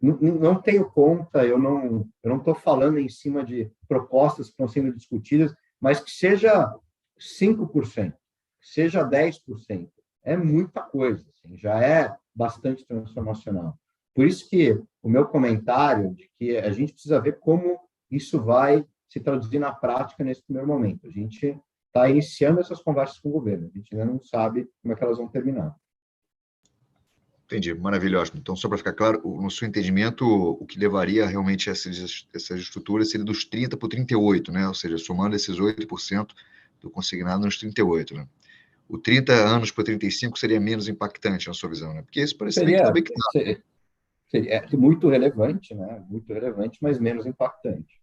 Não tenho conta, eu não estou falando em cima de propostas que estão sendo discutidas, mas que seja 5%, que seja 10%. É muita coisa, assim, já é bastante transformacional. Por isso que o meu comentário de que a gente precisa ver como isso vai se traduzir na prática nesse primeiro momento. A gente está iniciando essas conversas com o governo, a gente ainda não sabe como é que elas vão terminar. Entendi, maravilha, ótimo. Então, só para ficar claro, no seu entendimento, o que levaria realmente essas estruturas seria dos 30% para o 38%, né? Ou seja, somando esses 8% do consignado nos 38%, né? O 30 anos para 35 seria menos impactante na sua visão, né? Porque isso parece que está bem que está. É muito relevante, né? Muito relevante, mas menos impactante.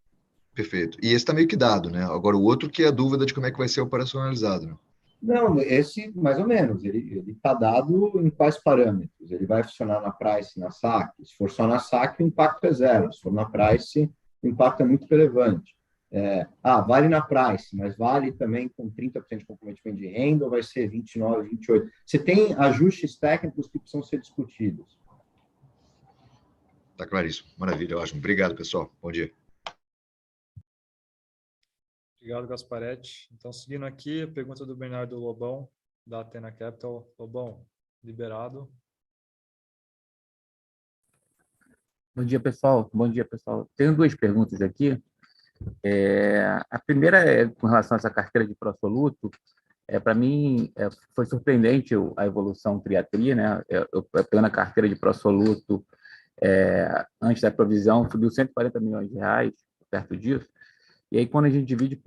Perfeito. E esse está meio que dado, né? Agora, o outro que é a dúvida de como é que vai ser operacionalizado, né? Não, esse, mais ou menos, ele está dado em quais parâmetros? Ele vai funcionar na price, na saque? Se for só na saque, o impacto é zero. Se for na price, o impacto é muito relevante. Vale na price, mas vale também com 30% de comprometimento de renda, ou vai ser 29%, 28%? Você tem ajustes técnicos que precisam ser discutidos. Está claríssimo. Maravilha, ótimo. Obrigado, pessoal. Bom dia. Obrigado, Gasparetti. Então, seguindo aqui, a pergunta do Bernardo Lobão, da Athena Capital. Lobão, liberado. Bom dia, pessoal. Bom dia, pessoal. Tenho duas perguntas aqui. A primeira é com relação a essa carteira de pró-soluto. Para mim, foi surpreendente a evolução tri-a-tri, né? Eu pegando a carteira de pró-soluto antes da provisão, subiu 140 milhões de reais, perto disso. E aí, quando a gente divide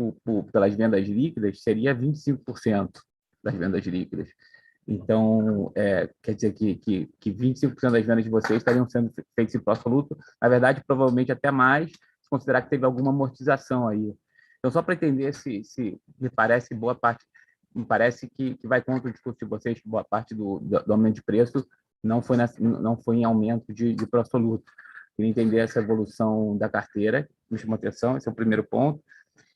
pelas vendas líquidas, seria 25% das vendas líquidas. Então, quer dizer que 25% das vendas de vocês estariam sendo feitas em pró-soluto. Na verdade, provavelmente até mais, se considerar que teve alguma amortização aí. Então, só para entender se me parece boa parte, me parece que vai contra o discurso de vocês, que boa parte do aumento de preço não foi em aumento de pró-soluto. Queria entender essa evolução da carteira, me chamou atenção, esse é o primeiro ponto.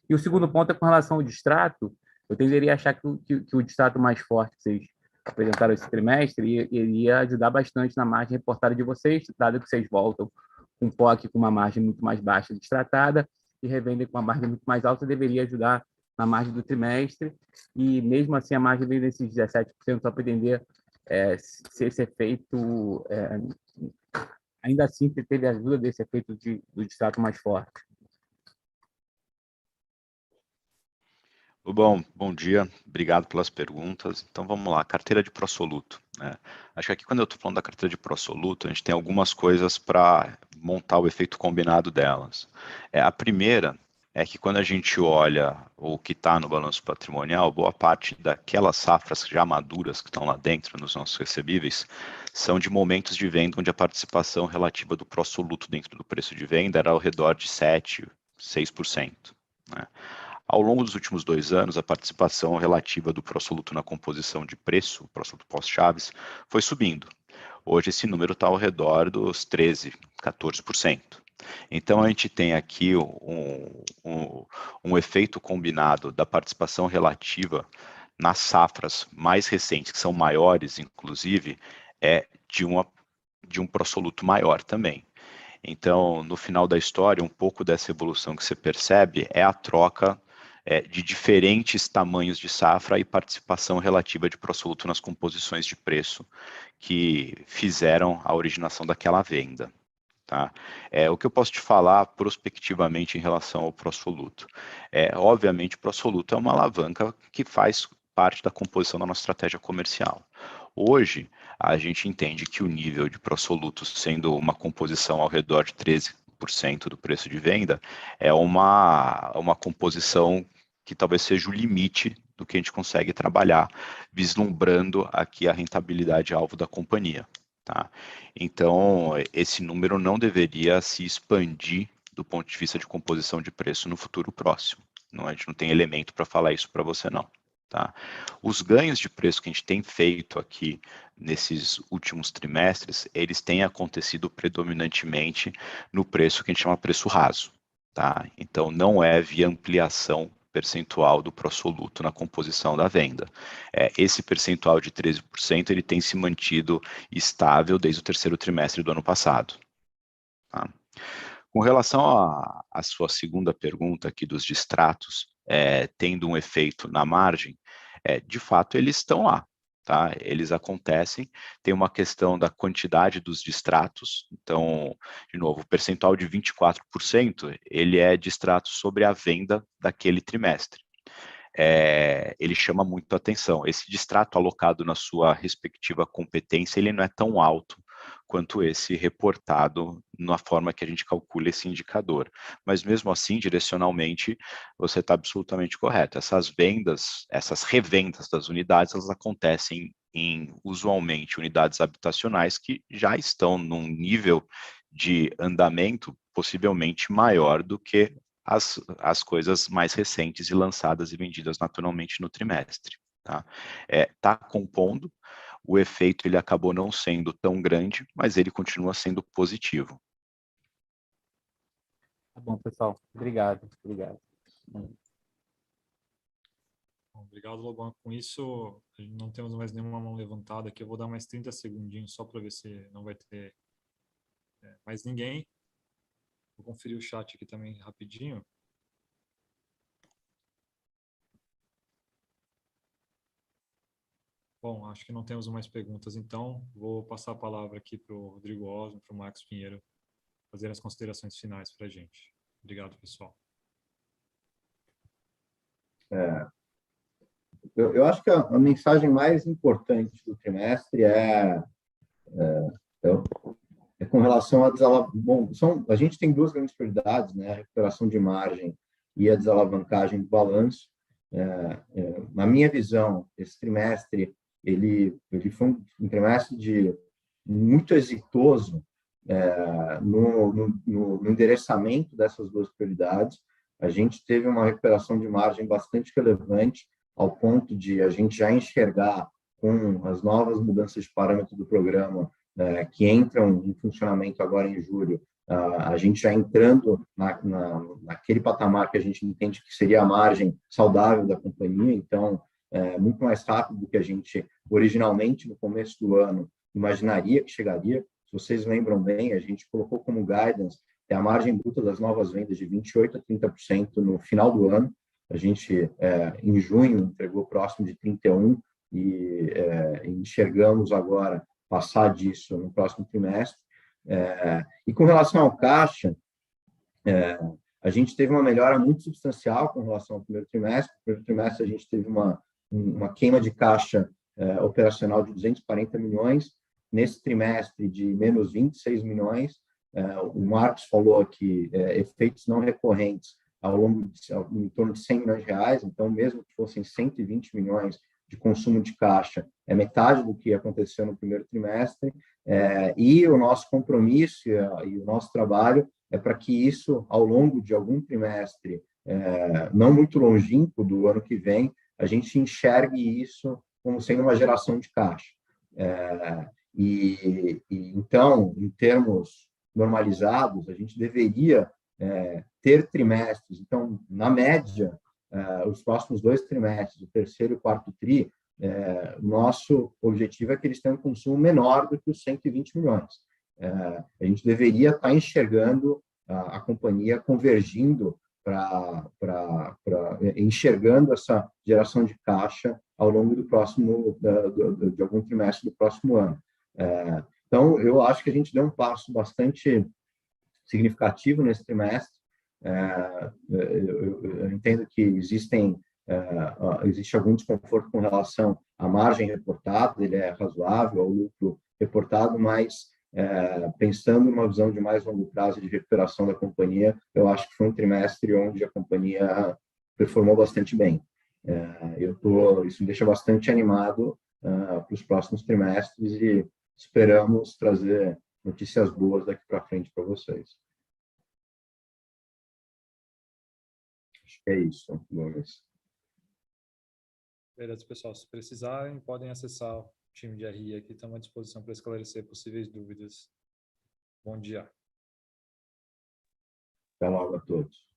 E o segundo ponto é com relação ao distrato. Eu tenderia a achar que o distrato mais forte que vocês apresentaram esse trimestre iria ajudar bastante na margem reportada de vocês, dado que vocês voltam com um POC com uma margem muito mais baixa distratada e revendem com uma margem muito mais alta, deveria ajudar na margem do trimestre. E mesmo assim, a margem vem desses 17%, só para entender se esse efeito... ainda assim, teve a ajuda desse efeito do distrato mais forte. Bom dia, obrigado pelas perguntas. Então vamos lá, carteira de pró-soluto, né? Acho que aqui quando eu estou falando da carteira de pró-soluto, a gente tem algumas coisas para montar o efeito combinado delas. A primeira é que quando a gente olha o que está no balanço patrimonial, boa parte daquelas safras já maduras que estão lá dentro nos nossos recebíveis são de momentos de venda onde a participação relativa do pró-soluto dentro do preço de venda era ao redor de 7%, 6%, né? Ao longo dos últimos 2 anos, a participação relativa do pró-soluto na composição de preço, o pró-soluto pós-chaves, foi subindo. Hoje esse número está ao redor dos 13%, 14%. Então a gente tem aqui um efeito combinado da participação relativa nas safras mais recentes, que são maiores, inclusive, de um pró-soluto maior também. Então, no final da história, um pouco dessa evolução que você percebe é a troca de diferentes tamanhos de safra e participação relativa de pró-soluto nas composições de preço que fizeram a originação daquela venda. Tá? O que eu posso te falar prospectivamente em relação ao pró-soluto? Obviamente, o pró-soluto é uma alavanca que faz parte da composição da nossa estratégia comercial. Hoje, a gente entende que o nível de pró-solutos, sendo uma composição ao redor de 13% do preço de venda, é uma composição que talvez seja o limite do que a gente consegue trabalhar, vislumbrando aqui a rentabilidade alvo da companhia. Tá? Então, esse número não deveria se expandir do ponto de vista de composição de preço no futuro próximo. Não, a gente não tem elemento para falar isso para você, não. Tá? Os ganhos de preço que a gente tem feito aqui nesses últimos trimestres, eles têm acontecido predominantemente no preço que a gente chama preço raso. Tá? Então, não é via ampliação percentual do pró-soluto na composição da venda. Esse percentual de 13%, ele tem se mantido estável desde o terceiro trimestre do ano passado. Tá? Com relação à sua segunda pergunta aqui dos distratos, tendo um efeito na margem, de fato eles estão lá, tá? Eles acontecem, tem uma questão da quantidade dos distratos, então, de novo, o percentual de 24%, ele é distrato sobre a venda daquele trimestre. Ele chama muito a atenção. Esse distrato alocado na sua respectiva competência, ele não é tão alto quanto esse reportado na forma que a gente calcula esse indicador. Mas mesmo assim, direcionalmente, você está absolutamente correto. Essas vendas, essas revendas das unidades, elas acontecem em, usualmente, unidades habitacionais que já estão num nível de andamento possivelmente maior do que as coisas mais recentes e lançadas e vendidas naturalmente no trimestre. Tá compondo, o efeito ele acabou não sendo tão grande, mas ele continua sendo positivo. Tá bom, pessoal. Obrigado. Obrigado, Lobão. Com isso, não temos mais nenhuma mão levantada aqui. Eu vou dar mais 30 segundinhos só para ver se não vai ter mais ninguém. Vou conferir o chat aqui também rapidinho. Bom, acho que não temos mais perguntas, então vou passar a palavra aqui para o Rodrigo Osmo, para o Marcos Pinheiro, fazer as considerações finais para a gente. Obrigado, pessoal. Eu acho que a mensagem mais importante do trimestre é com relação a a gente tem duas grandes prioridades, né? A recuperação de margem e a desalavancagem do balanço. Na minha visão, esse trimestre ele foi um trimestre muito exitoso no endereçamento dessas duas prioridades. A gente teve uma recuperação de margem bastante relevante, ao ponto de a gente já enxergar com as novas mudanças de parâmetro do programa que entram em funcionamento agora em julho, a gente já entrando naquele patamar que a gente entende que seria a margem saudável da companhia, então, muito mais rápido do que a gente originalmente, no começo do ano, imaginaria que chegaria. Se vocês lembram bem, a gente colocou como guidance a margem bruta das novas vendas de 28% a 30% no final do ano. A gente, em junho, entregou próximo de 31% e enxergamos agora passar disso no próximo trimestre. E com relação ao caixa, a gente teve uma melhora muito substancial com relação ao primeiro trimestre. No primeiro trimestre, a gente teve uma queima de caixa operacional de 240 milhões, nesse trimestre de menos 26 milhões. O Marcos falou aqui, efeitos não recorrentes ao longo em torno de 100 milhões de reais, então, mesmo que fossem 120 milhões de consumo de caixa, é metade do que aconteceu no primeiro trimestre, e o nosso compromisso e o nosso trabalho é para que isso, ao longo de algum trimestre, não muito longínquo do ano que vem, a gente enxergue isso como sendo uma geração de caixa. Então, em termos normalizados, a gente deveria ter trimestres. Então, na média, os próximos 2 trimestres, o terceiro e o quarto tri, nosso objetivo é que eles tenham um consumo menor do que os 120 milhões. A gente deveria estar enxergando a companhia convergindo enxergando essa geração de caixa ao longo do próximo, de algum trimestre do próximo ano. Então, eu acho que a gente deu um passo bastante significativo nesse trimestre. Eu entendo que existe algum desconforto com relação a margem reportada ele é razoável, o lucro reportado, mas pensando numa visão de mais longo prazo de recuperação da companhia, eu acho que foi um trimestre onde a companhia performou bastante bem. Isso me deixa bastante animado para os próximos trimestres e esperamos trazer notícias boas daqui para frente para vocês. Acho que é isso, Gomes. Beleza, pessoal. Se precisarem, podem acessar o time de RI aqui, estamos à disposição para esclarecer possíveis dúvidas. Bom dia. Até logo a todos.